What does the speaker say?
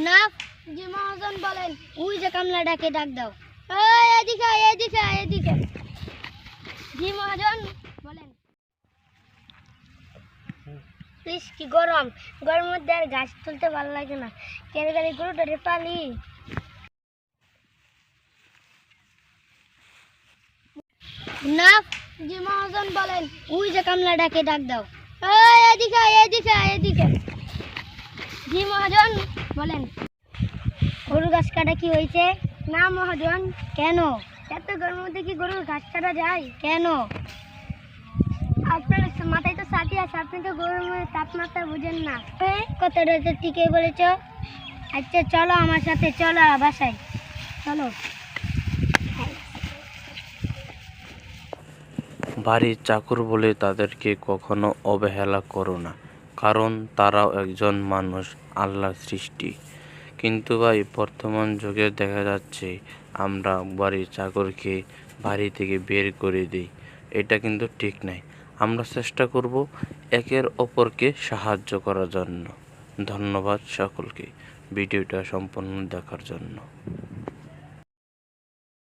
না। জি মহাজন বলেন। ওই যে কামলাটাকে ডাক দাও। এই এদিকে এদিকে এদিকে। জি মহাজন বলেন। প্লিজ কি গরম, গরমের মধ্যে আর গাছ তুলতে ভালো লাগে না। কেন গাড়ি গরুটারে পালি। না। জি মহাজন বলেন। ওই যে কামলাটাকে ডাক দাও। এই এদিকে এদিকে এদিকে। জি মহাজন বলেন। গরু ঘাস কাটা কি হয়েছে? না মহাজন। কেন? এত গরমের মধ্যে কি গরুর ঘাস কাটা যায়? কেন? আপনার মাথায় তো ছাতি আছে, আপনি তো গরমের তাপমাত্রা বুঝেন না। কথাটা তো ঠিকই বলেছ। আচ্ছা চলো আমার সাথে, চলো বাসায় চলো। বাড়ির চাকর বলে তাদেরকে কখনো অবহেলা করো না, কারণ তারাও একজন মানুষ, আল্লাহর সৃষ্টি। কিন্তু ভাই বর্তমান যুগে দেখা যাচ্ছে আমরা বাড়ির চাকরকে বাড়ি থেকে বের করে দিই। এটা কিন্তু ঠিক নাই। আমরা চেষ্টা করব একের অপরকে সাহায্য করার জন্য। ধন্যবাদ সকলকে ভিডিওটা সম্পূর্ণ দেখার জন্য।